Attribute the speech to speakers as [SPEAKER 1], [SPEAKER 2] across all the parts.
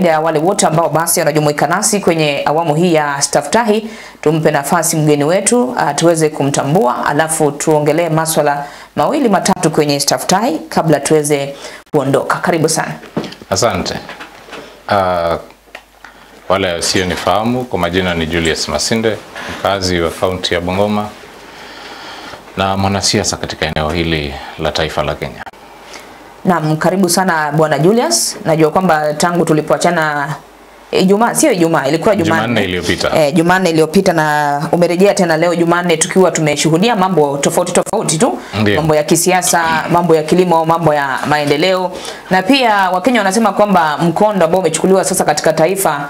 [SPEAKER 1] Ya wale wote ambao basi wanajumuika nasi kwenye awamu hii ya Staftahi, tumpe nafasi mgeni wetu tuweze kumtambua, alafu tuongelee masuala mawili matatu kwenye Staftahi kabla tuweze kuondoka. Karibu sana.
[SPEAKER 2] Asante. Wale wasio nifahamu, kwa majina ni Julius Masinde, mkazi wa kaunti ya Bungoma na mwanasiasa katika eneo hili la taifa la Kenya.
[SPEAKER 1] Naam, karibu sana Bwana Julius. Najua kwamba tangu tulipoachana ilikuwa Jumanne iliyopita. Jumanne iliyopita na umerejea tena leo Jumanne tukiwa tumeshuhudia mambo tofauti tu. Ndiyo. Mambo ya kisiasa, mambo ya kilimo, mambo ya maendeleo. Na pia Wakenya wanasema kwamba mkondo ambao umechukuliwa sasa katika taifa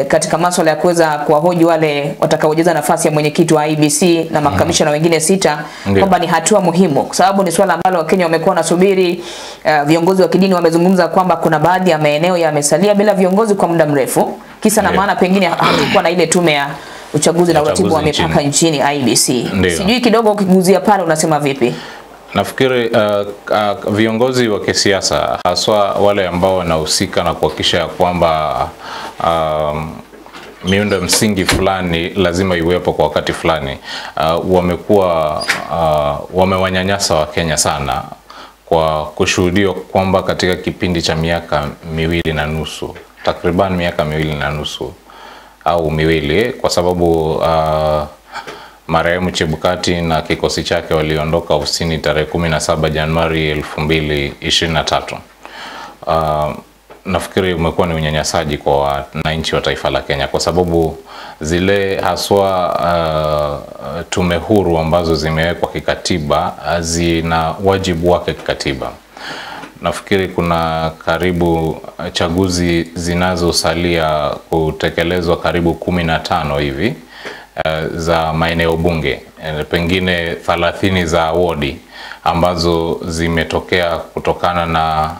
[SPEAKER 1] katika masuala ya kuweza kuwahoji wale watakaojaza nafasi ya mwenyekiti wa IEBC na makamishna wengine 6 kwamba ni hatua muhimu, kwa sababu ni swala ambalo Wakenya wamekuwa nasubiri. Viongozi wa kidini wamezungumza kwamba kuna baadhi ya maeneo yamesalia bila viongozi kwa muda mrefu, kisa na maana pengine hakukuwa na ile tume ya uchaguzi na uratibu wa mipaka nchini IEBC. Sijui kidogo ukiguzia pale unasema vipi?
[SPEAKER 2] Nafikiri viongozi wa kisiasa, haswa wale ambao wanahusika na kuhakikisha kwamba miundo msingi fulani lazima iwepo kwa wakati fulani, wamewanyanyasa wa Kenya sana kwa kushuhudia kwamba katika kipindi cha miaka 2.5, takriban miaka 2.5 au miwili, kwa sababu marehemu Chebukati na kikosi chake waliondoka ofisini tarehe 17 Januari 2023. Nafikiri umekuwa ni unyanyasaji kwa wananchi wa taifa la Kenya, kwa sababu zile haswa tume huru ambazo zimewekwa kikatiba zina wajibu wake kikatiba. Nafikiri kuna karibu chaguzi zinazosalia kutekelezwa karibu 15 hivi za maeneo bunge, pengine 30 za wodi ambazo zimetokea kutokana na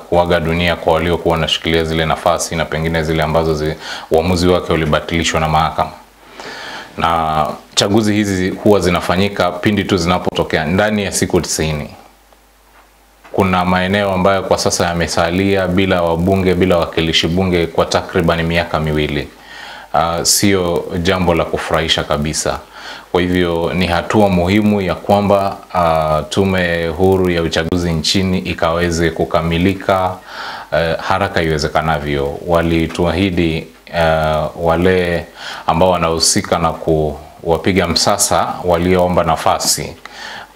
[SPEAKER 2] kuaga dunia kwa waliokuwa wanashikilia zile nafasi, na pengine zile ambazo uamuzi wake ulibatilishwa na mahakama. Na chaguzi hizi huwa zinafanyika pindi tu zinapotokea ndani ya siku 90. Kuna maeneo ambayo kwa sasa yamesalia bila wabunge, bila wakilishi bunge kwa takriban miaka 2. Sio jambo la kufurahisha kabisa. Kwa hivyo ni hatua muhimu ya kwamba tume huru ya uchaguzi nchini ikaweze kukamilika haraka iwezekanavyo. Walituahidi wale ambao wanahusika na kuwapiga msasa walioomba nafasi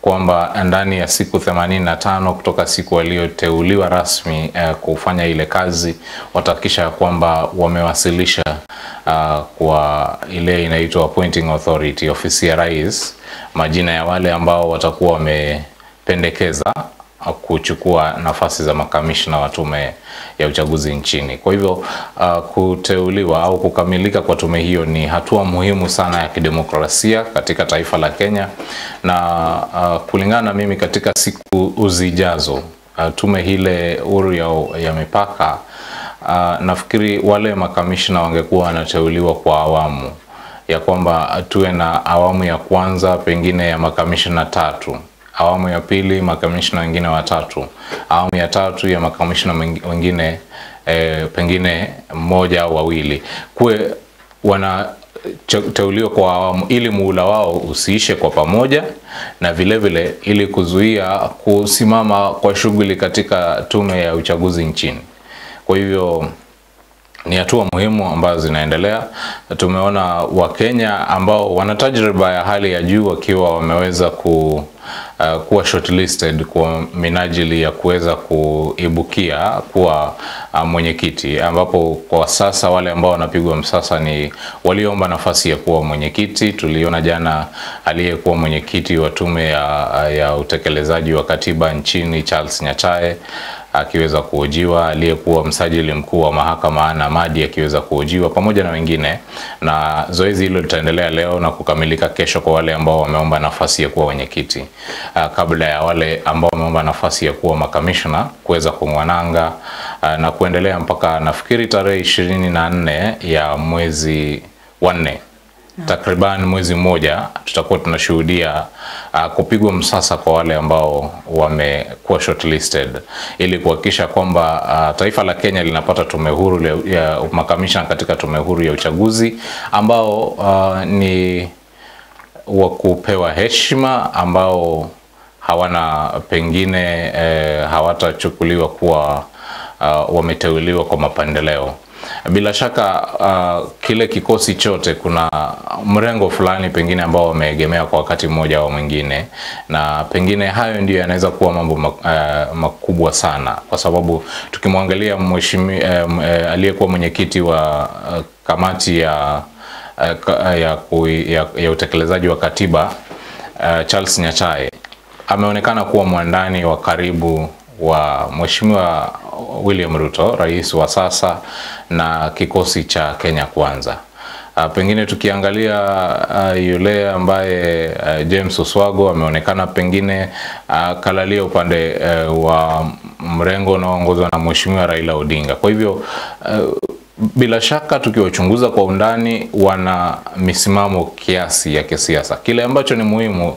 [SPEAKER 2] kwamba ndani ya siku 85 kutoka siku walioteuliwa rasmi kufanya ile kazi, watahakikisha kwamba wamewasilisha kwa ile inaitwa appointing authority, ofisi ya rais, majina ya wale ambao watakuwa wamependekeza kuchukua nafasi za makamishna wa tume ya uchaguzi nchini. Kwa hivyo kuteuliwa au kukamilika kwa tume hiyo ni hatua muhimu sana ya kidemokrasia katika taifa la Kenya, na kulingana na mimi katika siku uzijazo tume hile huru ya mipaka, nafikiri wale makamishna wangekuwa wanateuliwa kwa awamu, ya kwamba tuwe na awamu ya kwanza pengine ya makamishna 3, awamu ya pili makamishna wengine 3, awamu ya 3 ya makamishna wengine pengine 1 au 2. Kuwe wanateuliwa kwa awamu ili muhula wao usiishe kwa pamoja, na vile vile ili kuzuia kusimama kwa shughuli katika tume ya uchaguzi nchini. Kwa hivyo ni hatua muhimu ambazo zinaendelea. Tumeona Wakenya ambao wana tajriba ya hali ya juu wakiwa wameweza kuwa shortlisted kwa minajili ya kuweza kuibukia kuwa mwenyekiti, ambapo kwa sasa wale ambao wanapigwa msasa ni waliomba nafasi ya kuwa mwenyekiti. Tuliona jana aliyekuwa mwenyekiti wa tume ya utekelezaji wa katiba nchini Charles Nyachae akiweza kuhojiwa, aliyekuwa msajili mkuu wa mahakama Anna Madi akiweza kuhojiwa, pamoja na wengine, na zoezi hilo litaendelea leo na kukamilika kesho kwa wale ambao wameomba nafasi ya kuwa wenyekiti, kabla ya wale ambao wameomba nafasi ya kuwa makamishna kuweza kumwananga na kuendelea mpaka nafikiri tarehe 24 ya mwezi wa 4 takriban mwezi mmoja tutakuwa tunashuhudia kupigwa msasa kwa wale ambao wamekuwa shortlisted, ili kuhakikisha kwamba taifa la Kenya linapata tume huru ya makamishna katika tume huru ya uchaguzi ambao ni wa kupewa heshima, ambao hawana pengine hawatachukuliwa kuwa wameteuliwa kwa mapendeleo. Bila shaka kile kikosi chote kuna mrengo fulani pengine ambao wameegemea kwa wakati mmoja au mwingine, na pengine hayo ndio yanaweza kuwa mambo makubwa sana, kwa sababu tukimwangalia aliyekuwa mwenyekiti wa kamati ya utekelezaji wa katiba Charles Nyachae ameonekana kuwa mwandani wa karibu wa Mheshimiwa William Ruto, rais wa sasa, na kikosi cha Kenya Kwanza. Pengine tukiangalia yule ambaye James Oswago ameonekana pengine kalalia upande wa mrengo unaoongozwa na Mheshimiwa Raila Odinga. Kwa hivyo bila shaka tukiwachunguza kwa undani, wana misimamo kiasi ya kisiasa. Kile ambacho ni muhimu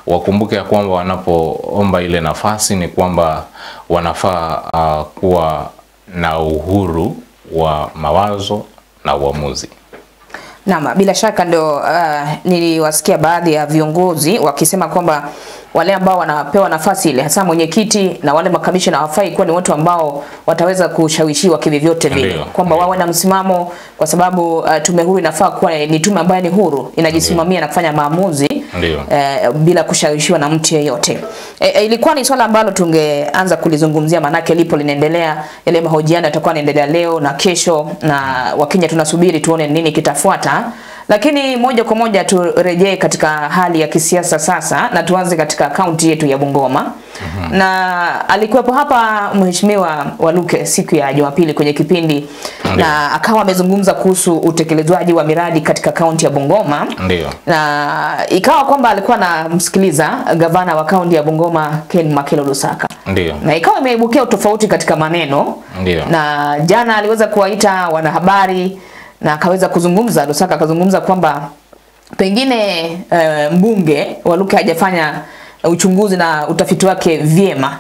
[SPEAKER 2] wakumbuke ya kwamba wanapoomba ile nafasi ni kwamba wanafaa kuwa na uhuru wa mawazo na uamuzi.
[SPEAKER 1] Naam, bila shaka ndio niliwasikia baadhi ya viongozi wakisema kwamba wale ambao wanapewa nafasi ile, hasa mwenyekiti na wale makamishna, hawafai kuwa ni watu ambao wataweza kushawishiwa kivyote vile, kwamba wawe na msimamo, kwa sababu tume huru inafaa kuwa ni tume ambayo ni huru, inajisimamia na kufanya maamuzi bila kushawishiwa na mtu yeyote. Ilikuwa ni swala ambalo tungeanza kulizungumzia, manake lipo linaendelea. Yale mahojiano yatakuwa yanaendelea leo na kesho, na Wakenya tunasubiri tuone nini kitafuata. Lakini moja kwa moja turejee katika hali ya kisiasa sasa, na tuanze katika kaunti yetu ya Bungoma. Na alikuwepo hapa Mheshimiwa Waluke siku ya Jumapili kwenye kipindi, na akawa amezungumza kuhusu utekelezwaji wa miradi katika kaunti ya Bungoma. Na ikawa kwamba alikuwa anamsikiliza gavana wa kaunti ya Bungoma Ken Makelo Lusaka. Na ikawa imeibukia tofauti katika maneno. Na jana aliweza kuwaita wanahabari na akaweza kuzungumza. Lusaka akazungumza kwamba pengine mbunge Waluke hajafanya uchunguzi na utafiti wake vyema.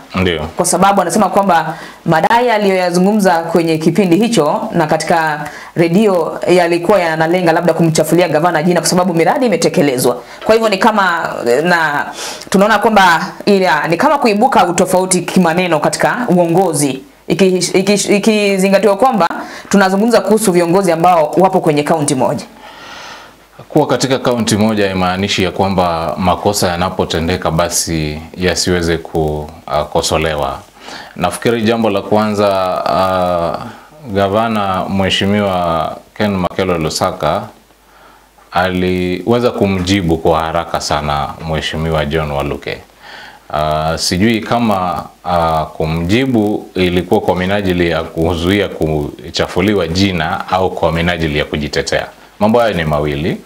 [SPEAKER 1] Kwa sababu anasema kwamba madai aliyoyazungumza kwenye kipindi hicho na katika redio yalikuwa yanalenga labda kumchafulia gavana jina, kwa sababu miradi imetekelezwa. Kwa hivyo ni kama, na tunaona kwamba ni kama kuibuka utofauti kimaneno katika uongozi, ikizingatiwa kwamba tunazungumza kuhusu viongozi ambao wapo kwenye kaunti moja.
[SPEAKER 2] Kuwa katika kaunti moja haimaanishi ya kwamba makosa yanapotendeka basi yasiweze kukosolewa. Nafikiri jambo la kwanza, gavana Mheshimiwa Ken Makelo Lusaka aliweza kumjibu kwa haraka sana Mheshimiwa John Waluke. Sijui kama kumjibu ilikuwa kwa minajili ya kuzuia kuchafuliwa jina au kwa minajili ya kujitetea. Mambo haya ni mawili.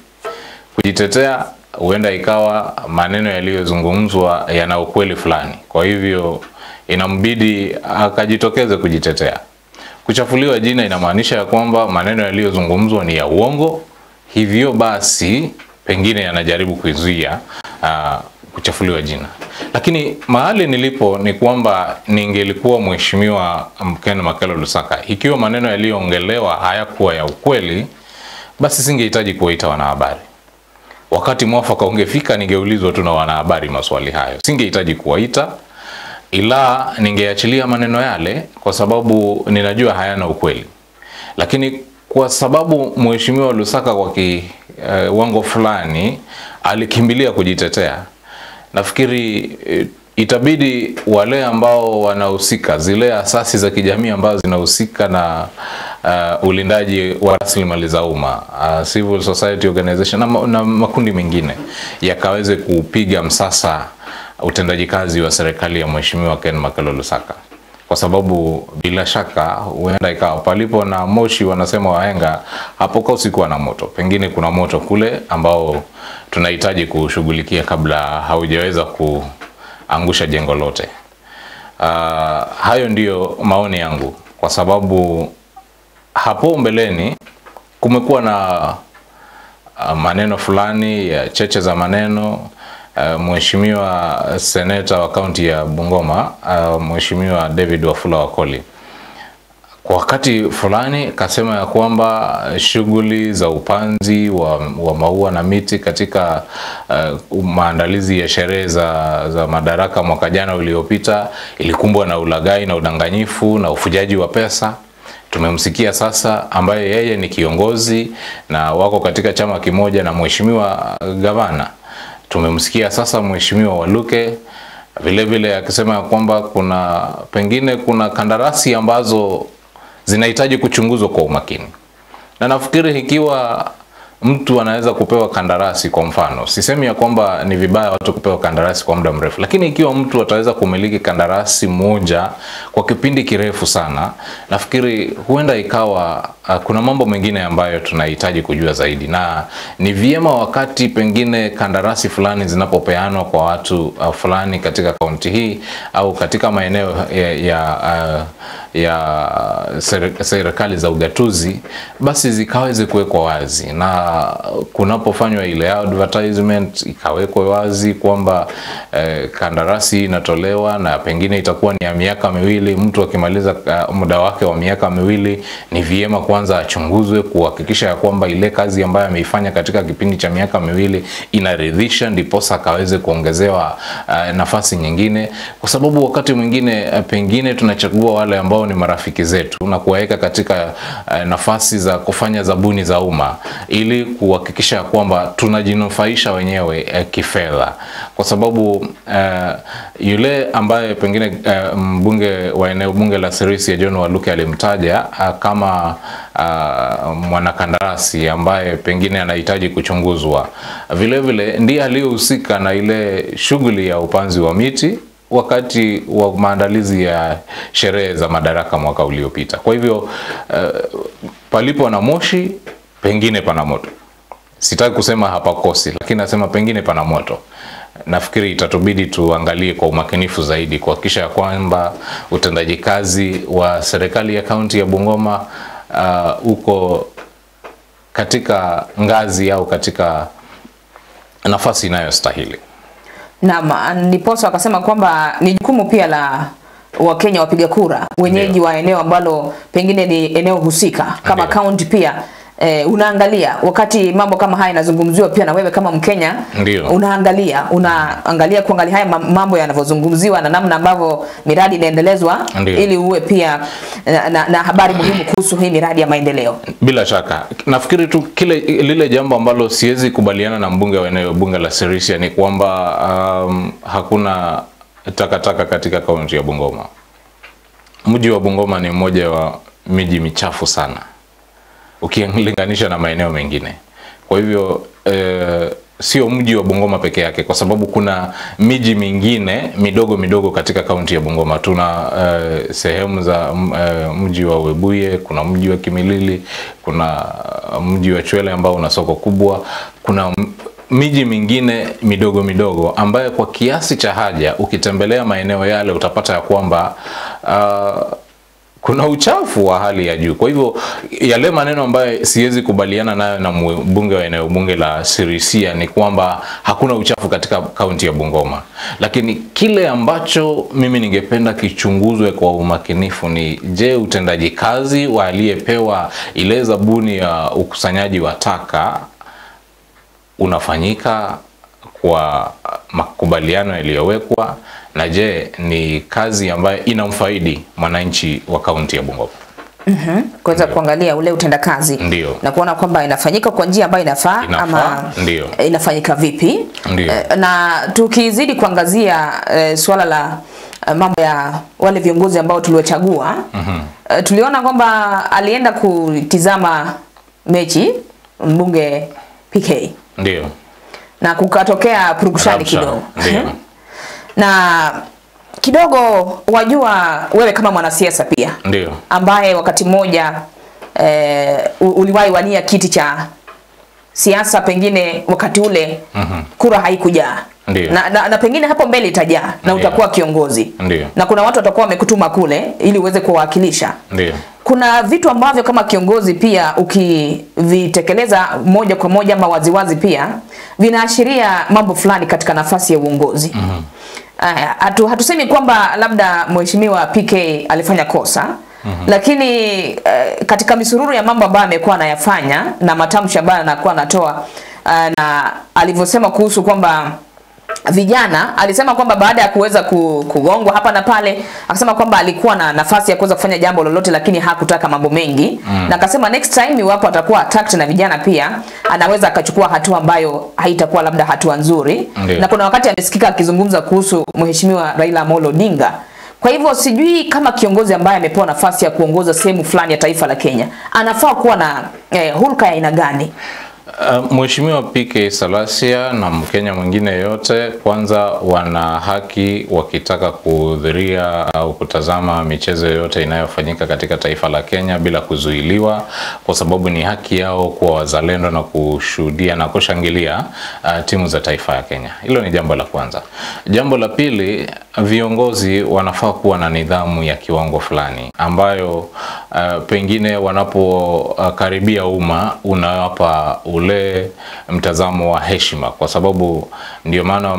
[SPEAKER 2] Kujitetea huenda ikawa maneno yaliyozungumzwa yana ukweli fulani, kwa hivyo inambidi akajitokeze kujitetea. Kuchafuliwa jina inamaanisha ya kwamba maneno yaliyozungumzwa ni ya uongo, hivyo basi pengine yanajaribu kuzuia kuchafuliwa jina. Lakini mahali nilipo ni kwamba ningelikuwa Mheshimiwa Ken Makelo Lusaka, ikiwa maneno yaliyoongelewa hayakuwa ya ukweli, basi singehitaji kuwaita wanahabari. Wakati mwafaka ungefika, ningeulizwa tu na wanahabari maswali hayo. Singehitaji kuwaita, ila ningeachilia maneno yale kwa sababu ninajua hayana ukweli. Lakini kwa sababu Mheshimiwa Lusaka kwa kiwango fulani alikimbilia kujitetea, nafikiri itabidi wale ambao wanahusika, zile asasi za kijamii ambazo zinahusika na ulindaji wa rasilimali za umma, civil society organization na makundi mengine, yakaweze kupiga msasa utendaji kazi wa serikali ya Mheshimiwa Ken Makelo Lusaka. Kwa sababu bila shaka huenda ikawa palipo na moshi, wanasema wahenga, hapo kusikuwa na moto. Pengine kuna moto kule ambao tunahitaji kushughulikia kabla haujaweza kuangusha jengo lote. Hayo ndiyo maoni yangu, kwa sababu hapo mbeleni kumekuwa na maneno fulani ya cheche za maneno, Mheshimiwa seneta wa kaunti ya Bungoma, Mheshimiwa David Wafula Wakoli, kwa wakati fulani kasema ya kwamba shughuli za upanzi wa maua na miti katika maandalizi ya sherehe za Madaraka mwaka jana uliopita ilikumbwa na ulaghai na udanganyifu na ufujaji wa pesa. Tumemsikia sasa ambaye yeye ni kiongozi na wako katika chama kimoja na Mheshimiwa Gavana. Tumemsikia sasa Mheshimiwa Waluke vile vile akisema kwamba pengine kuna kandarasi ambazo zinahitaji kuchunguzwa kwa umakini. Na nafikiri ikiwa mtu anaweza kupewa kandarasi, kwa mfano, sisemi ya kwamba ni vibaya watu kupewa kandarasi kwa muda mrefu, lakini ikiwa mtu ataweza kumiliki kandarasi moja kwa kipindi kirefu sana, nafikiri huenda ikawa kuna mambo mengine ambayo tunahitaji kujua zaidi, na ni vyema wakati pengine kandarasi fulani zinapopeanwa kwa watu fulani katika kaunti hii au katika maeneo ya serikali za ugatuzi, basi zikaweze kuwekwa wazi, na kunapofanywa ile advertisement ikawekwa wazi kwamba kandarasi inatolewa na pengine itakuwa ni ya miaka miwili. Mtu akimaliza muda wake wa miaka miwili, ni vyema kwanza achunguzwe kuhakikisha ya kwamba ile kazi ambayo ameifanya katika kipindi cha miaka miwili inaridhisha, ndiposa akaweze kuongezewa nafasi nyingine, kwa sababu wakati mwingine pengine tunachagua wale ambao ni marafiki zetu na kuwaweka katika nafasi za kufanya zabuni za umma ili kuhakikisha kwamba tunajinufaisha wenyewe kifedha, kwa sababu yule ambaye pengine mbunge wa eneo bunge la Sirisia John Waluke alimtaja kama mwanakandarasi ambaye pengine anahitaji kuchunguzwa, vile vile ndiye aliyehusika na ile shughuli ya upanzi wa miti wakati wa maandalizi ya sherehe za Madaraka mwaka uliopita. Kwa hivyo palipo na moshi pengine pana moto. Sitaki kusema hapakosi, lakini nasema pengine pana moto. Nafikiri itatubidi tuangalie kwa umakinifu zaidi kuhakikisha kwamba utendaji kazi wa serikali ya kaunti ya Bungoma uko katika ngazi au katika nafasi inayostahili.
[SPEAKER 1] Na ndiposa wakasema kwamba ni jukumu pia la Wakenya wapiga kura, wenyeji wa eneo ambalo pengine ni eneo husika kama kaunti pia. Unaangalia wakati mambo kama haya yanazungumziwa, pia na wewe kama Mkenya unaangalia kuangalia haya mambo yanavyozungumziwa na namna ambavyo miradi inaendelezwa, ili uwe pia na habari muhimu kuhusu hii miradi ya maendeleo.
[SPEAKER 2] Bila shaka nafikiri tu lile jambo ambalo siwezi kubaliana na mbunge wa eneo bunge la Sirisia ni kwamba hakuna takataka katika kaunti ya Bungoma. Mji wa Bungoma ni mmoja wa miji michafu sana ukilinganisha na maeneo mengine. Kwa hivyo sio mji wa Bungoma peke yake, kwa sababu kuna miji mingine midogo katika kaunti ya Bungoma. Tuna sehemu za mji wa Webuye, kuna mji wa Kimilili, kuna mji wa Chwele ambao una soko kubwa, kuna miji mingine midogo ambayo kwa kiasi cha haja ukitembelea maeneo yale utapata ya kwamba kuna uchafu wa hali ya juu. Kwa hivyo yale maneno ambayo siwezi kubaliana nayo na mbunge wa eneo bunge la Sirisia ni kwamba hakuna uchafu katika kaunti ya Bungoma. Lakini kile ambacho mimi ningependa kichunguzwe kwa umakinifu ni, je, utendaji kazi wa aliyepewa ile zabuni ya ukusanyaji wa taka unafanyika kwa makubaliano yaliyowekwa, na je ni kazi ambayo inamfaidi mwananchi wa kaunti ya Bungoma?
[SPEAKER 1] Kwanza kuangalia ule utendakazi na kuona kwamba inafanyika kwa njia ambayo inafaa ama inafanyika vipi. Na tukizidi kuangazia swala la mambo ya wale viongozi ambao tuliwachagua, tuliona kwamba alienda kutizama mechi mbunge PK. Na kukatokea purukushani kidogo. Na kidogo wajua wewe kama mwanasiasa pia ambaye wakati mmoja uliwahi wania kiti cha siasa, pengine wakati ule kura haikujaa na pengine hapo mbele itajaa na utakuwa kiongozi na kuna watu watakuwa wamekutuma kule ili uweze kuwakilisha. kuna vitu ambavyo kama kiongozi pia ukivitekeleza moja kwa moja ama waziwazi pia vinaashiria mambo fulani katika nafasi ya uongozi. Hatusemi kwamba labda mheshimiwa PK alifanya kosa, lakini katika misururu ya mambo ambayo amekuwa anayafanya na matamshi ambayo anakuwa anatoa, na alivyosema kuhusu kwamba vijana, alisema kwamba baada ya kuweza kugongwa hapa na pale, akasema kwamba alikuwa na nafasi ya kuweza kufanya jambo lolote lakini hakutaka mambo mengi, na akasema next time iwapo atakuwa attacked na vijana pia anaweza akachukua hatua ambayo haitakuwa labda hatua nzuri. Na kuna wakati amesikika akizungumza kuhusu mheshimiwa Raila Amolo Odinga. Kwa hivyo sijui kama kiongozi ambaye amepewa nafasi ya kuongoza sehemu fulani ya taifa la Kenya anafaa kuwa na hulka ya aina gani?
[SPEAKER 2] Mheshimiwa PK Salasya na Mkenya mwingine yote, kwanza wana haki wakitaka kuhudhuria au kutazama michezo yote inayofanyika katika taifa la Kenya bila kuzuiliwa, kwa sababu ni haki yao kwa wazalendo na kushuhudia na kushangilia timu za taifa ya Kenya. Hilo ni jambo la kwanza. Jambo la pili, viongozi wanafaa kuwa na nidhamu ya kiwango fulani ambayo pengine wanapokaribia umma unawapa ule mtazamo wa heshima, kwa sababu ndio maana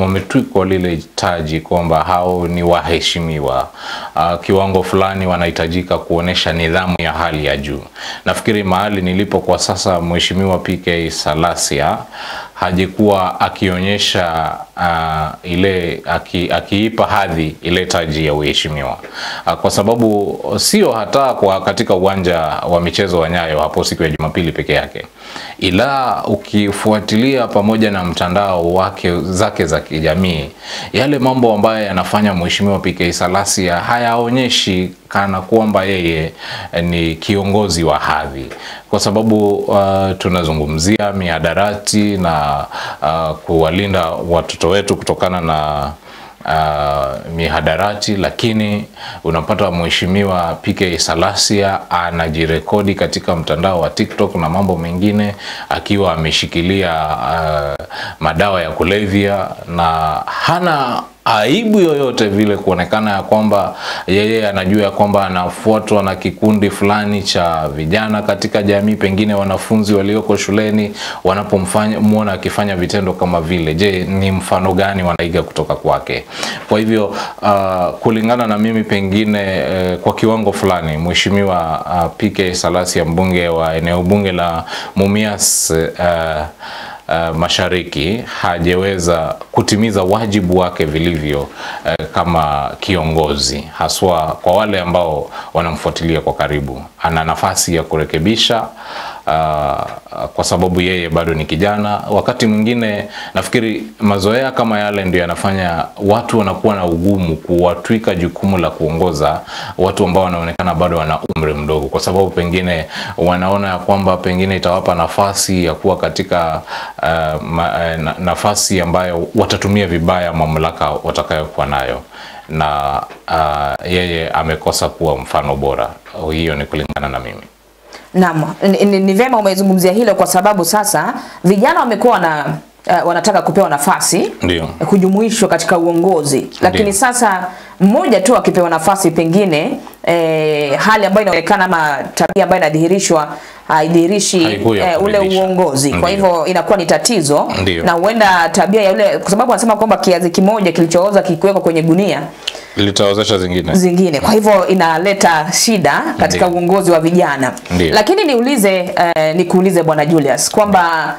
[SPEAKER 2] wametwikwa lile taji kwamba hao ni waheshimiwa. Kiwango fulani wanahitajika kuonesha nidhamu ya hali ya juu. Nafikiri mahali nilipo kwa sasa, mheshimiwa PK Salasya hajikuwa akionyesha ile akiipa hadhi ile taji ya uheshimiwa, kwa sababu sio hata kwa katika uwanja wa michezo wa Nyayo hapo siku ya Jumapili peke yake, ila ukifuatilia pamoja na mtandao zake za kijamii, yale mambo ambayo yanafanya mheshimiwa PK Salasya hayaonyeshi kana kwamba yeye ni kiongozi wa hadhi, kwa sababu tunazungumzia mihadarati na kuwalinda watoto wetu kutokana na mihadarati, lakini unapata mheshimiwa PK Salasya anajirekodi katika mtandao wa TikTok na mambo mengine akiwa ameshikilia madawa ya kulevya, na hana aibu yoyote vile kuonekana ya kwamba yeye anajua ya kwamba anafuatwa na kikundi fulani cha vijana katika jamii, pengine wanafunzi walioko shuleni wanapomwona akifanya vitendo kama vile. Je, ni mfano gani wanaiga kutoka kwake? Kwa hivyo kulingana na mimi, pengine kwa kiwango fulani mheshimiwa PK Salasya, mbunge wa eneo bunge la Mumias Mashariki, hajeweza kutimiza wajibu wake vilivyo kama kiongozi, haswa kwa wale ambao wanamfuatilia kwa karibu. Ana nafasi ya kurekebisha kwa sababu yeye bado ni kijana. Wakati mwingine nafikiri mazoea kama yale ndio yanafanya watu wanakuwa na ugumu kuwatwika jukumu la kuongoza watu ambao wanaonekana bado wana umri mdogo, kwa sababu pengine wanaona ya kwamba pengine itawapa nafasi ya kuwa katika nafasi ambayo watatumia vibaya mamlaka watakayokuwa nayo, na yeye amekosa kuwa mfano bora. Hiyo ni kulingana na mimi.
[SPEAKER 1] Naam, ni vema umezungumzia hilo, kwa sababu sasa vijana wamekuwa wanataka kupewa nafasi, kujumuishwa katika uongozi, lakini sasa mmoja tu akipewa nafasi, pengine hali ambayo inaonekana ama tabia ambayo inadhihirishwa haidhihirishi ule uongozi. Kwa hivyo inakuwa ni tatizo. Na huenda tabia ya ule, kwa sababu wanasema kwamba kiazi kimoja kilichooza kikiwekwa kwenye gunia
[SPEAKER 2] litaozesha zingine. Kwa
[SPEAKER 1] hivyo inaleta shida katika uongozi wa vijana. Lakini nikuulize Bwana Julius kwamba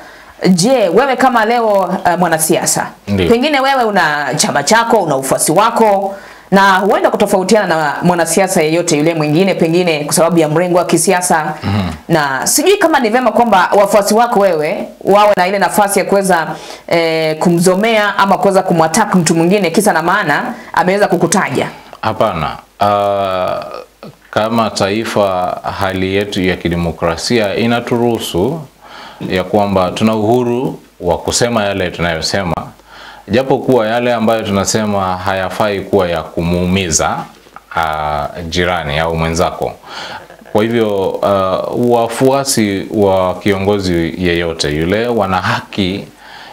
[SPEAKER 1] je, wewe kama leo mwanasiasa, pengine wewe una chama chako, una ufuasi wako, na huenda kutofautiana na mwanasiasa yeyote yule mwingine, pengine kwa sababu ya mrengo wa kisiasa, na sijui kama ni vema kwamba wafuasi wako wewe wawe na ile nafasi ya kuweza kumzomea ama kuweza kumwattack mtu mwingine kisa na maana ameweza kukutaja.
[SPEAKER 2] Hapana. Kama taifa, hali yetu ya kidemokrasia inaturuhusu ya kwamba tuna uhuru wa kusema yale tunayosema, japo kuwa yale ambayo tunasema hayafai kuwa ya kumuumiza jirani au mwenzako. Kwa hivyo wafuasi wa kiongozi yeyote yule wana haki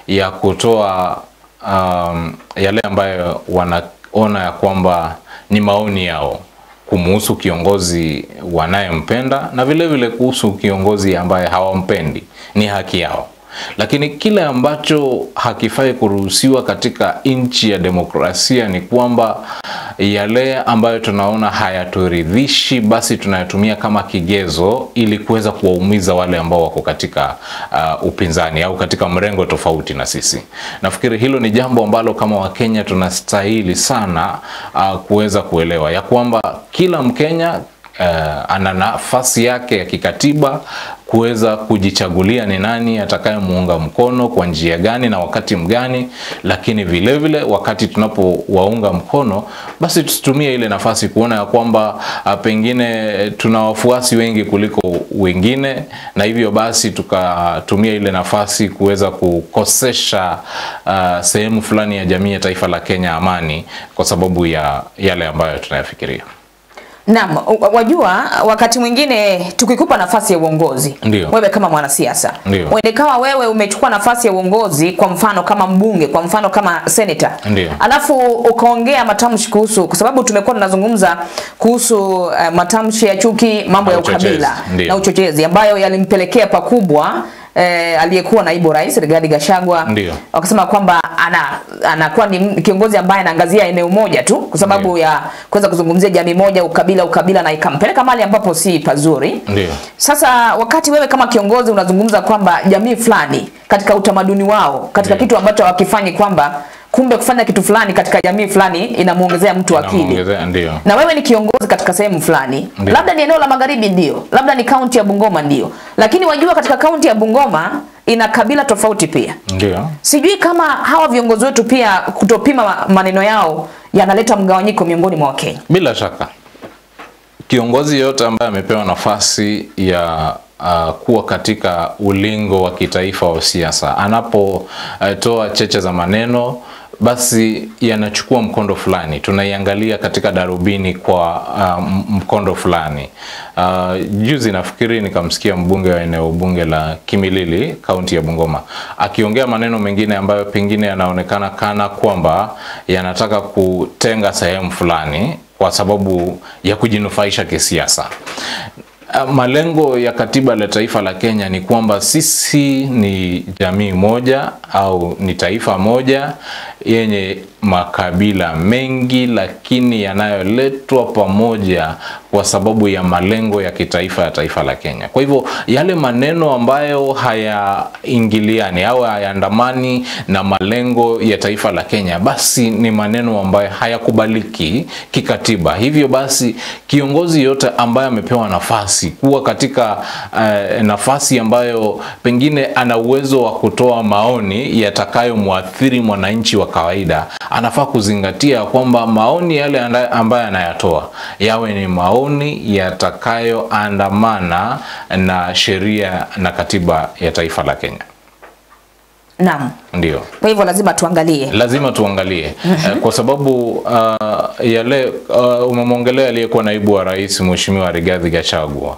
[SPEAKER 2] ya kutoa yale ambayo wanaona ya kwamba ni maoni yao kumuhusu kiongozi wanayempenda na vile vile kuhusu kiongozi ambaye hawampendi. Ni haki yao. Lakini kile ambacho hakifai kuruhusiwa katika nchi ya demokrasia ni kwamba yale ambayo tunaona hayaturidhishi basi tunayatumia kama kigezo ili kuweza kuwaumiza wale ambao wako katika upinzani au katika mrengo tofauti na sisi. Nafikiri hilo ni jambo ambalo kama Wakenya tunastahili sana kuweza kuelewa ya kwamba kila Mkenya ana nafasi yake ya kikatiba kuweza kujichagulia ni nani atakayemuunga mkono kwa njia gani na wakati mgani, lakini vile vile wakati tunapowaunga mkono basi tutumie ile nafasi kuona ya kwamba pengine tuna wafuasi wengi kuliko wengine, na hivyo basi tukatumia ile nafasi kuweza kukosesha sehemu fulani ya jamii ya taifa la Kenya amani kwa sababu ya yale ambayo tunayafikiria.
[SPEAKER 1] Naam, wajua wakati mwingine tukikupa nafasi ya uongozi, wewe kama mwanasiasa, uende kama wewe umechukua nafasi ya uongozi, kwa mfano kama mbunge, kwa mfano kama senator, alafu ukaongea matamshi kuhusu, kwa sababu tumekuwa tunazungumza kuhusu matamshi ya chuki, mambo ya ukabila na uchochezi ambayo yalimpelekea pakubwa aliyekuwa naibu rais Rigathi Gachagua wakasema kwamba anakuwa ni kiongozi ambaye anaangazia eneo moja tu kwa sababu ya kuweza kuzungumzia jamii moja, ukabila na ikampeleka mahali ambapo si pazuri. Sasa wakati wewe kama kiongozi unazungumza kwamba jamii fulani katika utamaduni wao, katika kitu ambacho hawakifanyi, kwamba kumbe kufanya kitu fulani katika jamii fulani inamuongezea mtu akili. Na wewe ni kiongozi katika sehemu fulani. Labda ni eneo la Magharibi ndio, labda ni kaunti ya Bungoma ndio. Lakini wajua katika kaunti ya Bungoma ina kabila tofauti pia. Sijui kama hawa viongozi wetu pia kutopima maneno yao yanaleta mgawanyiko miongoni mwa Wakenya.
[SPEAKER 2] Bila shaka. Kiongozi yote ambaye amepewa nafasi ya kuwa katika ulingo wa kitaifa wa siasa, anapotoa cheche za maneno basi yanachukua mkondo fulani, tunaiangalia katika darubini kwa mkondo fulani. Juzi nafikiri nikamsikia mbunge wa eneo bunge la Kimilili, kaunti ya Bungoma, akiongea maneno mengine ambayo pengine yanaonekana kana kwamba yanataka kutenga sehemu fulani kwa sababu ya kujinufaisha kisiasa. Malengo ya katiba la taifa la Kenya ni kwamba sisi ni jamii moja au ni taifa moja yenye makabila mengi, lakini yanayoletwa pamoja kwa sababu ya malengo ya kitaifa ya taifa la Kenya. Kwa hivyo yale maneno ambayo hayaingiliani au hayaandamani na malengo ya taifa la Kenya basi ni maneno ambayo hayakubaliki kikatiba. Hivyo basi kiongozi yote ambaye amepewa nafasi kuwa katika nafasi ambayo pengine ana uwezo wa kutoa maoni yatakayomwathiri mwananchi wa kawaida, anafaa kuzingatia kwamba maoni yale ambayo anayatoa yawe ni maoni yatakayoandamana na sheria na katiba ya taifa la Kenya.
[SPEAKER 1] Naam.
[SPEAKER 2] Ndio.
[SPEAKER 1] Kwa hivyo lazima tuangalie.
[SPEAKER 2] Lazima tuangalie. Kwa sababu yale umemwongelea aliyekuwa naibu wa rais Mheshimiwa Rigathi Gachagua.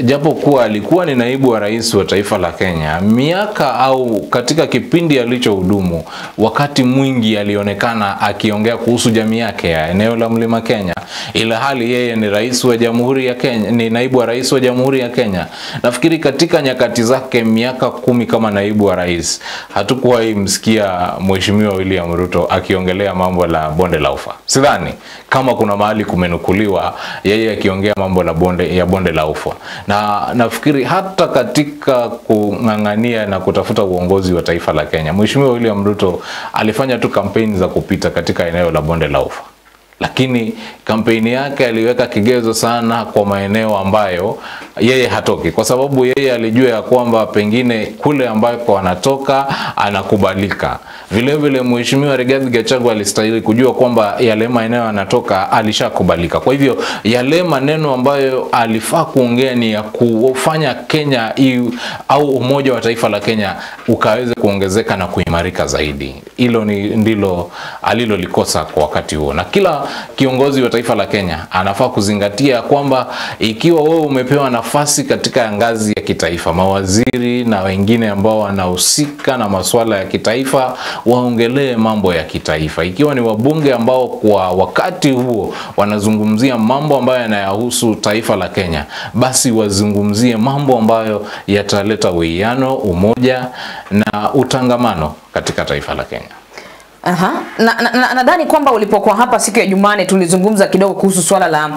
[SPEAKER 2] Japo kuwa alikuwa ni naibu wa rais wa taifa la Kenya, miaka au katika kipindi alichohudumu, wakati mwingi alionekana akiongea kuhusu jamii yake ya eneo la Mlima Kenya, ila hali yeye ni rais wa Jamhuri ya Kenya, ni naibu wa rais wa Jamhuri ya Kenya. Nafikiri katika nyakati zake miaka 10 kama naibu wa rais, hatukuwahi msikia Mheshimiwa William Ruto akiongelea mambo la bonde la Ufa. Sidhani kama kuna mahali kumenukuliwa yeye akiongea mambo la bonde la Ufa. Na nafikiri hata katika kung'ang'ania na kutafuta uongozi wa taifa la Kenya, Mheshimiwa William Ruto alifanya tu kampeni za kupita katika eneo la bonde la Ufa. Lakini kampeni yake aliweka kigezo sana kwa maeneo ambayo yeye hatoki, kwa sababu yeye alijua ya kwamba pengine kule ambako anatoka anakubalika. Vile vile Mheshimiwa Rigathi Gachagua alistahili kujua kwamba yale maeneo anatoka alishakubalika. Kwa hivyo yale maneno ambayo alifaa kuongea ni ya kufanya Kenya au umoja wa taifa la Kenya ukaweze kuongezeka na kuimarika zaidi. hilo ndilo alilolikosa kwa wakati huo. Na kila kiongozi wa taifa la Kenya anafaa kuzingatia kwamba ikiwa wewe umepewa nafasi katika ngazi ya kitaifa, mawaziri na wengine ambao wanahusika na masuala ya kitaifa waongelee mambo ya kitaifa. Ikiwa ni wabunge ambao kwa wakati huo wanazungumzia mambo ambayo yanayahusu taifa la Kenya, basi wazungumzie mambo ambayo yataleta uwiano, umoja na utangamano katika taifa la Kenya.
[SPEAKER 1] Aha. Nadhani kwamba ulipokuwa hapa siku ya Jumanne tulizungumza kidogo kuhusu swala la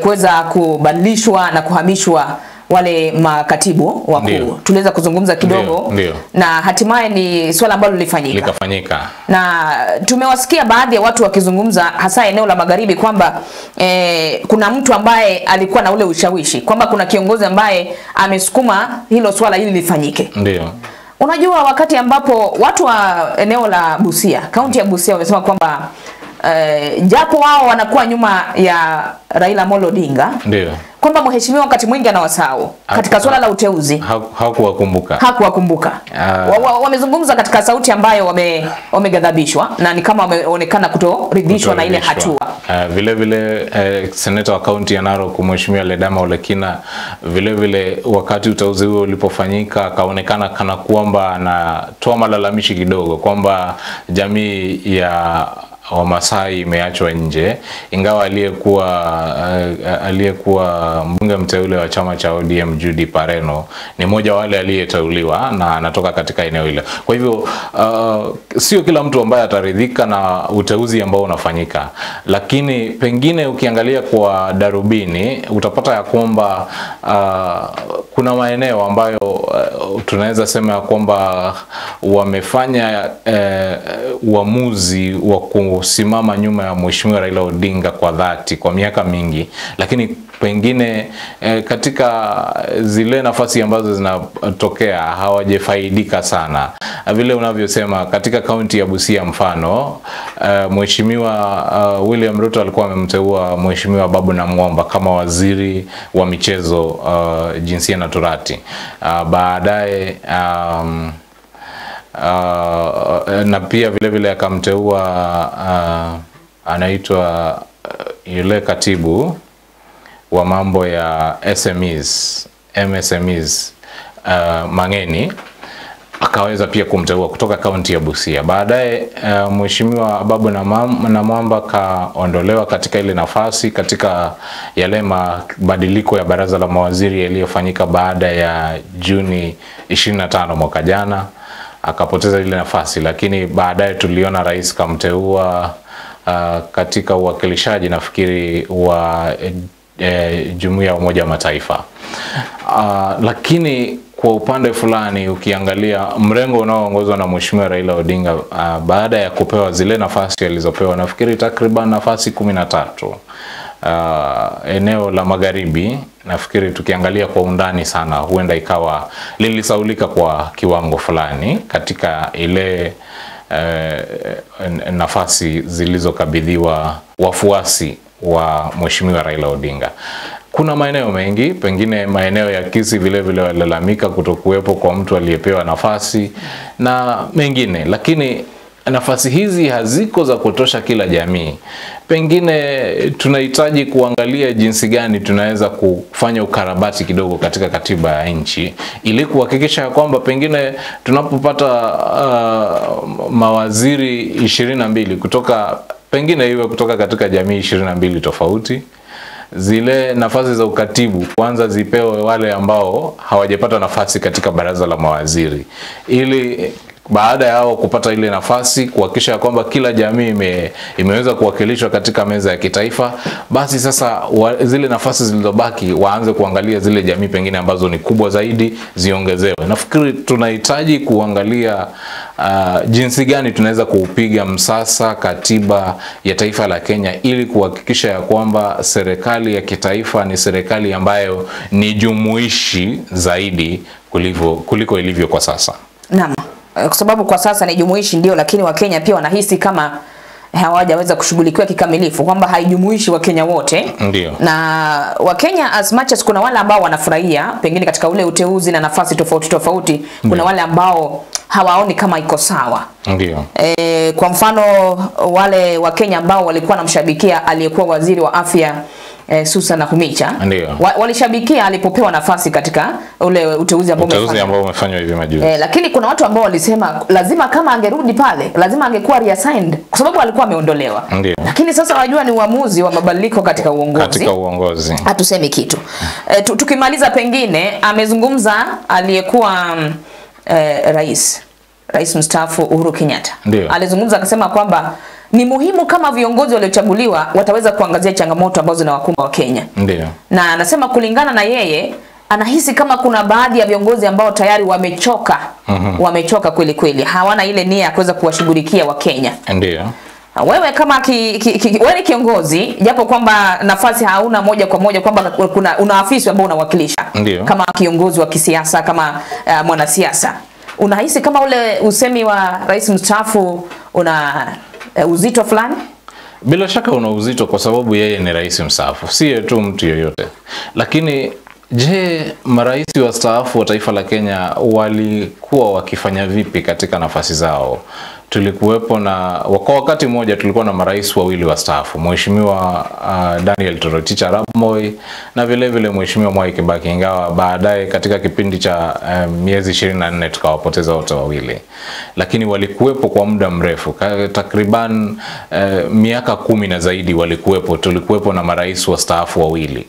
[SPEAKER 1] kuweza kubadilishwa na kuhamishwa wale makatibu wakuu. Tuliweza kuzungumza kidogo.
[SPEAKER 2] Ndiyo.
[SPEAKER 1] Na hatimaye ni swala ambalo
[SPEAKER 2] likafanyika.
[SPEAKER 1] Na tumewasikia baadhi ya watu wakizungumza hasa eneo la magharibi kwamba kuna mtu ambaye alikuwa na ule ushawishi kwamba kuna kiongozi ambaye amesukuma hilo swala hili lifanyike.
[SPEAKER 2] Ndiyo.
[SPEAKER 1] Unajua wakati ambapo watu wa eneo la Busia, kaunti ya Busia wamesema kwamba japo wao wanakuwa nyuma ya Raila Amolo Odinga,
[SPEAKER 2] ndio
[SPEAKER 1] kwamba mheshimiwa wakati mwingi anawasahau katika swala la uteuzi. Hakuwakumbuka. Wamezungumza katika sauti ambayo wamegadhabishwa na ni kama wameonekana kutoridhishwa na ile hatua.
[SPEAKER 2] Vile vile seneta wa kaunti ya Narok mheshimiwa Ledama Olekina, vile vile wakati uteuzi huo ulipofanyika akaonekana kana kwamba anatoa malalamishi kidogo kwamba jamii ya Wamasai imeachwa nje, ingawa aliyekuwa mbunge mteule wa chama cha ODM Judy Pareno ni mmoja wale aliyeteuliwa na anatoka katika eneo hilo. Kwa hivyo sio kila mtu ambaye ataridhika na uteuzi ambao unafanyika, lakini pengine ukiangalia kwa darubini utapata ya kwamba kuna maeneo ambayo tunaweza sema kwamba wamefanya uamuzi wa kusimama nyuma ya mheshimiwa Raila Odinga kwa dhati kwa miaka mingi, lakini pengine katika zile nafasi ambazo zinatokea hawajefaidika sana. Vile unavyosema katika kaunti ya Busia mfano, mheshimiwa William Ruto alikuwa amemteua mheshimiwa Babu Namwamba kama waziri wa michezo, jinsia na torati. Baadaye na pia vile vile akamteua anaitwa yule katibu wa mambo ya MSMEs Mangeni, akaweza pia kumteua kutoka kaunti ya Busia. Baadaye mheshimiwa Babu Namwamba kaondolewa katika ile nafasi katika yale mabadiliko ya baraza la mawaziri yaliyofanyika baada ya Juni 25 mwaka jana, akapoteza ile nafasi, lakini baadaye tuliona rais kamteua katika uwakilishaji nafikiri wa Jumuiya ya Umoja wa Mataifa. Lakini kwa upande fulani ukiangalia mrengo unaoongozwa na mheshimiwa Raila Odinga, baada ya kupewa zile nafasi alizopewa, nafikiri takriban nafasi 13, eneo la magharibi nafikiri tukiangalia kwa undani sana huenda ikawa lilisaulika kwa kiwango fulani katika ile nafasi zilizokabidhiwa wafuasi wa mheshimiwa Raila Odinga. Kuna maeneo mengi, pengine maeneo ya Kisii vile vile walalamika kutokuwepo kwa mtu aliyepewa nafasi na mengine, lakini nafasi hizi haziko za kutosha kila jamii. Pengine tunahitaji kuangalia jinsi gani tunaweza kufanya ukarabati kidogo katika katiba ya nchi ili kuhakikisha kwamba pengine tunapopata mawaziri 22 kutoka pengine iwe kutoka katika jamii 22 tofauti, zile nafasi za ukatibu kwanza zipewe wale ambao hawajapata nafasi katika baraza la mawaziri, ili baada ya hao kupata ile nafasi kuhakikisha kwamba kila jamii imeweza kuwakilishwa katika meza ya kitaifa, basi sasa zile nafasi zilizobaki waanze kuangalia zile jamii pengine ambazo ni kubwa zaidi ziongezewe. Nafikiri tunahitaji kuangalia jinsi gani tunaweza kuupiga msasa katiba ya taifa la Kenya ili kuhakikisha ya kwamba serikali ya kitaifa ni serikali ambayo ni jumuishi zaidi kuliko ilivyo kwa sasa.
[SPEAKER 1] Naam. Kwa sababu kwa sasa ni jumuishi ndio, lakini Wakenya pia wanahisi kama hawajaweza kushughulikiwa kikamilifu, kwamba haijumuishi Wakenya wote.
[SPEAKER 2] Ndio.
[SPEAKER 1] Na Wakenya as much as kuna wale ambao wanafurahia pengine katika ule uteuzi na nafasi tofauti tofauti, kuna wale ambao hawaoni kama iko sawa.
[SPEAKER 2] Ndio.
[SPEAKER 1] Kwa mfano wale wa Kenya ambao walikuwa namshabikia aliyekuwa waziri wa afya Susan Nakhumicha, walishabikia alipopewa nafasi katika ule uteuzi ambao
[SPEAKER 2] umefanywa hivi majuzi.
[SPEAKER 1] Lakini kuna watu ambao walisema lazima kama angerudi pale lazima angekuwa reassigned kwa sababu alikuwa ameondolewa. Lakini sasa wajua ni uamuzi wa mabadiliko katika uongozi. Hatusemi kitu. Tukimaliza pengine amezungumza aliyekuwa rais mstaafu Uhuru Kenyatta. Alizungumza akasema kwamba ni muhimu kama viongozi waliochaguliwa wataweza kuangazia changamoto ambazo zinawakumba wa Kenya. Na anasema kulingana na yeye anahisi kama kuna baadhi ya viongozi ambao tayari wamechoka. Wamechoka kweli kweli. Hawana ile nia ya kuweza kuwashughulikia wa Kenya. Wewe kama wewe ni kiongozi japo kwamba nafasi hauna moja kwa moja kwamba kuna una afisi ambao unawakilisha kama kiongozi wa kisiasa kama mwanasiasa. Unahisi kama ule usemi wa rais mstaafu una uzito fulani?
[SPEAKER 2] Bila shaka una uzito kwa sababu yeye ni rais mstaafu, si tu mtu yoyote. Lakini je, marais wastaafu wa taifa la Kenya walikuwa wakifanya vipi katika nafasi zao? Tulikuwepo na kwa wakati mmoja tulikuwa na marais wawili wastaafu, Mheshimiwa Daniel Toroitich arap Moi na vile vile Mheshimiwa Mwai Kibaki, ingawa baadaye katika kipindi cha miezi 24 tukawapoteza wote wawili. Lakini walikuwepo kwa muda mrefu, takriban miaka 10 na zaidi walikuwepo. Tulikuwepo na marais wastaafu wawili.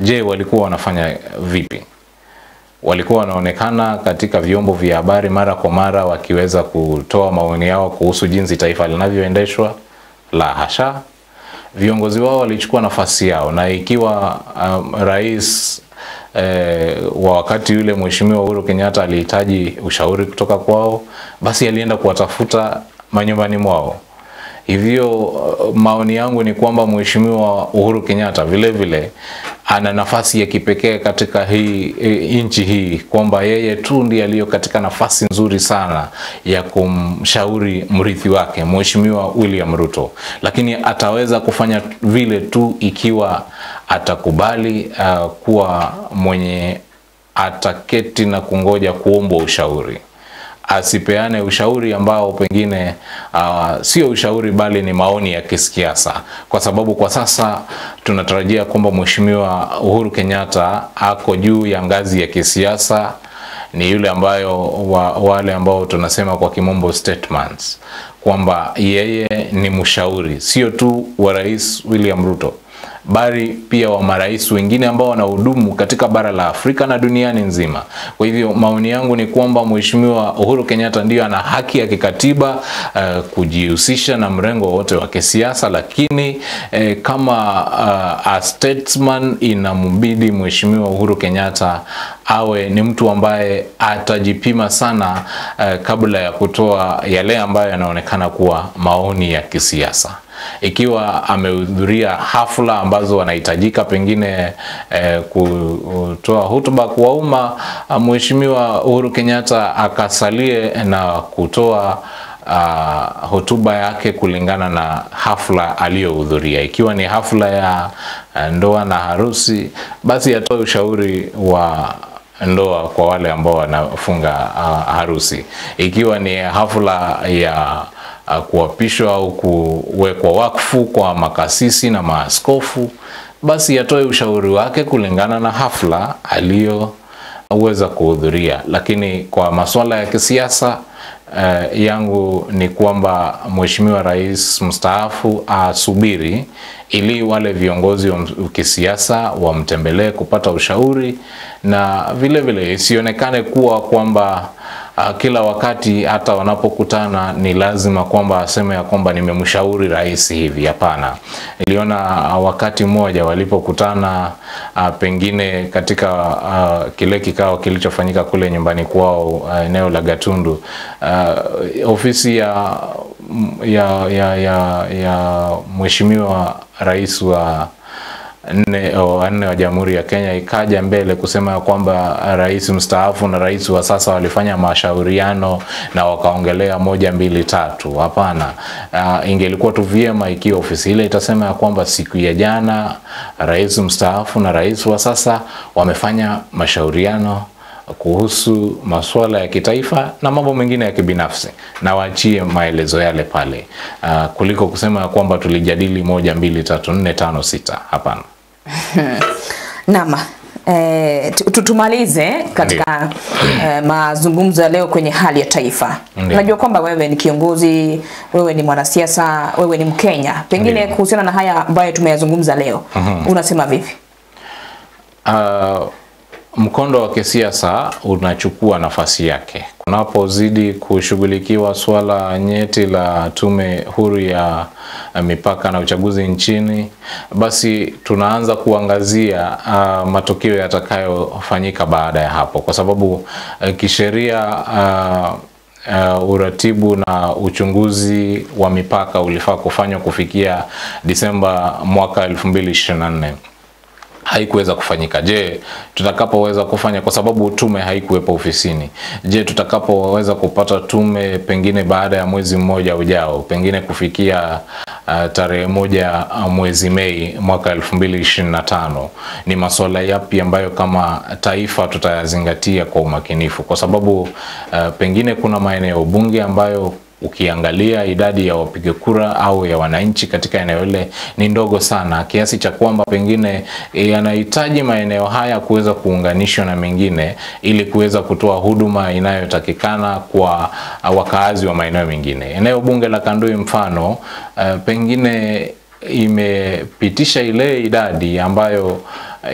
[SPEAKER 2] Je, walikuwa wanafanya vipi? Walikuwa wanaonekana katika vyombo vya habari mara kwa mara wakiweza kutoa maoni yao kuhusu jinsi taifa linavyoendeshwa? La hasha. Viongozi wao walichukua nafasi yao, na ikiwa rais wa wakati yule Mheshimiwa Uhuru Kenyatta alihitaji ushauri kutoka kwao, basi alienda kuwatafuta manyumbani mwao. Hivyo maoni yangu ni kwamba Mheshimiwa Uhuru Kenyatta vile vile ana nafasi ya kipekee katika nchi hii, kwamba yeye tu ndiye aliyo katika nafasi nzuri sana ya kumshauri mrithi wake Mheshimiwa William Ruto. Lakini ataweza kufanya vile tu ikiwa atakubali kuwa mwenye ataketi na kungoja kuombwa ushauri. Asipeane ushauri ambao pengine sio ushauri bali ni maoni ya kisiasa, kwa sababu kwa sasa tunatarajia kwamba Mheshimiwa Uhuru Kenyatta ako juu ya ngazi ya kisiasa. Ni yule ambayo wale ambao tunasema kwa kimombo statements, kwamba yeye ni mshauri sio tu wa Rais William Ruto bali pia wa marais wengine ambao wanahudumu katika bara la Afrika na duniani nzima. Kwa hivyo maoni yangu ni kwamba Mheshimiwa Uhuru Kenyatta ndio ana haki ya kikatiba kujihusisha na mrengo wote wa kisiasa, lakini kama a statesman inambidi Mheshimiwa Uhuru Kenyatta awe ni mtu ambaye atajipima sana kabla ya kutoa yale ambayo yanaonekana kuwa maoni ya kisiasa. Ikiwa amehudhuria hafla ambazo wanahitajika pengine kutoa hotuba kwa umma, Mheshimiwa Uhuru Kenyatta akasalie na kutoa hotuba yake kulingana na hafla aliyohudhuria. Ikiwa ni hafla ya ndoa na harusi, basi atoe ushauri wa ndoa kwa wale ambao wanafunga harusi. Ikiwa ni hafla ya kuapishwa au kuwekwa wakfu kwa makasisi na maaskofu, basi atoe ushauri wake kulingana na hafla aliyoweza kuhudhuria. Lakini kwa masuala ya kisiasa, yangu ni kwamba Mheshimiwa Rais mstaafu asubiri ili wale viongozi wa kisiasa wamtembelee kupata ushauri, na vile vile isionekane kuwa kwamba kila wakati hata wanapokutana ni lazima kwamba aseme ya kwamba nimemshauri rais hivi. Hapana. Niliona wakati mmoja walipokutana pengine katika kile kikao kilichofanyika kule nyumbani kwao eneo la Gatundu, ofisi ya Mheshimiwa Rais wa nne wa Jamhuri ya Kenya ikaja mbele kusema kwamba rais mstaafu na rais wa sasa walifanya mashauriano na wakaongelea 1, 2, 3. Hapana. Ingelikuwa tu vyema ikiwa ofisi ile itasema ya kwamba siku ya jana rais mstaafu na rais wa sasa wamefanya mashauriano, kuhusu masuala ya kitaifa na mambo mengine ya kibinafsi, na waachie maelezo yale pale, kuliko kusema kwamba tulijadili 1 2 3 4 5 6. Hapana.
[SPEAKER 1] Naam. Tutumalize katika mazungumzo ya leo kwenye hali ya taifa. Najua kwamba wewe ni kiongozi, wewe ni mwanasiasa, wewe ni Mkenya. Pengine kuhusiana na haya ambayo tumeyazungumza leo, unasema vipi?
[SPEAKER 2] Mkondo wa kisiasa unachukua nafasi yake. Kunapozidi kushughulikiwa swala nyeti la tume huru ya mipaka na uchaguzi nchini, basi tunaanza kuangazia matokeo yatakayofanyika baada ya hapo, kwa sababu kisheria uratibu na uchunguzi wa mipaka ulifaa kufanywa kufikia Disemba mwaka 2024. Haikuweza kufanyika. Je, tutakapoweza kufanya, kwa sababu tume haikuwepo ofisini. Je, tutakapoweza kupata tume pengine baada ya mwezi mmoja ujao, pengine kufikia tarehe 1 mwezi Mei mwaka 2025, ni masuala yapi ambayo kama taifa tutayazingatia kwa umakinifu? Kwa sababu pengine kuna maeneo bunge ambayo ukiangalia idadi ya wapiga kura au ya wananchi katika eneo ile ni ndogo sana, kiasi cha kwamba pengine yanahitaji maeneo haya kuweza kuunganishwa na mengine ili kuweza kutoa huduma inayotakikana kwa wakaazi wa maeneo mengine. Eneo bunge la Kandui mfano, pengine imepitisha ile idadi ambayo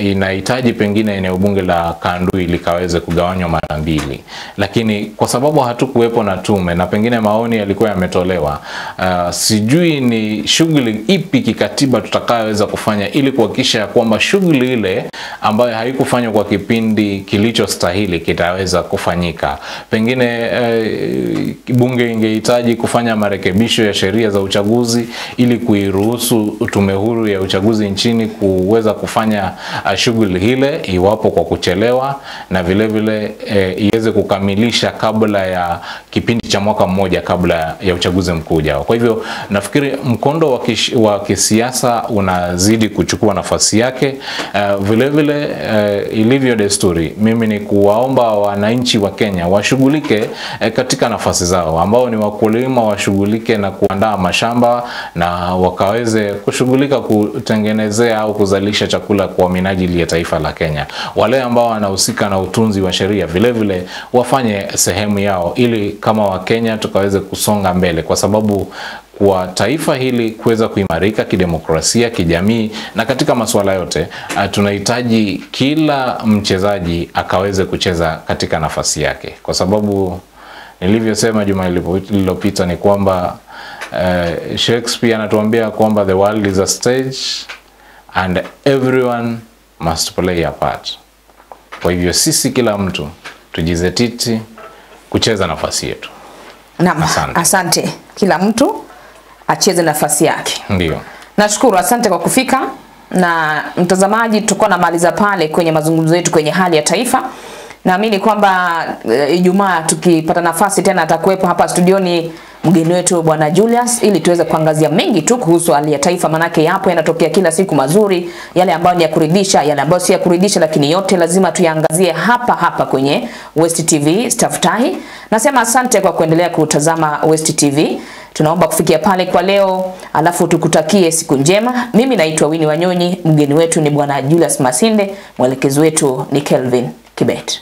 [SPEAKER 2] inahitaji pengine eneo bunge la Kandui likaweze kugawanywa mara 2, lakini kwa sababu hatukuwepo na tume na pengine maoni yalikuwa yametolewa, sijui ni shughuli ipi kikatiba tutakayoweza kufanya ili kuhakikisha kwamba shughuli ile ambayo haikufanywa kwa kipindi kilichostahili kitaweza kufanyika. Pengine bunge ingehitaji kufanya marekebisho ya sheria za uchaguzi ili kuiruhusu tume huru ya uchaguzi nchini kuweza kufanya shughuli ile iwapo kwa kuchelewa, na vile vile iweze kukamilisha kabla ya kipindi cha mwaka mmoja kabla ya uchaguzi mkuu ujao. Kwa hivyo nafikiri mkondo wa kisiasa unazidi kuchukua nafasi yake. Vile vile ilivyo desturi, mimi ni kuwaomba wananchi wa Kenya washughulike katika nafasi zao, ambao ni wakulima washughulike na kuandaa mashamba na wakaweze kushughulika kutengenezea au kuzalisha chakula kwa minajili ya taifa la Kenya. Wale ambao wanahusika na utunzi wa sheria vile vile wafanye sehemu yao, ili kama Wakenya tukaweze kusonga mbele, kwa sababu kwa taifa hili kuweza kuimarika kidemokrasia, kijamii na katika masuala yote, tunahitaji kila mchezaji akaweze kucheza katika nafasi yake, kwa sababu nilivyosema juma lililopita ni kwamba Shakespeare anatuambia kwamba the world is a stage and everyone must play a part. Kwa hivyo sisi kila mtu tujizatiti kucheza nafasi yetu.
[SPEAKER 1] Naam, asante. Kila mtu acheze nafasi yake.
[SPEAKER 2] Ndio.
[SPEAKER 1] Nashukuru, asante kwa kufika. Na mtazamaji, tutakuwa na maliza pale kwenye mazungumzo yetu kwenye hali ya taifa. Naamini kwamba Ijumaa tukipata nafasi tena atakuwepo hapa studioni mgeni wetu Bwana Julius, ili tuweze kuangazia mengi tu kuhusu hali ya taifa, manake yapo yanatokea kila siku mazuri, yale ambayo ni ya kuridhisha, yale ambayo si ya kuridhisha, lakini yote lazima tuyaangazie hapa kwenye West TV Staftahi. Nasema asante kwa kuendelea kutazama West TV. Tunaomba kufikia pale kwa leo, alafu tukutakie siku njema. Mimi naitwa Winnie Wanyonyi, mgeni wetu ni Bwana Julius Masinde, mwelekezi wetu ni Kelvin Kibet.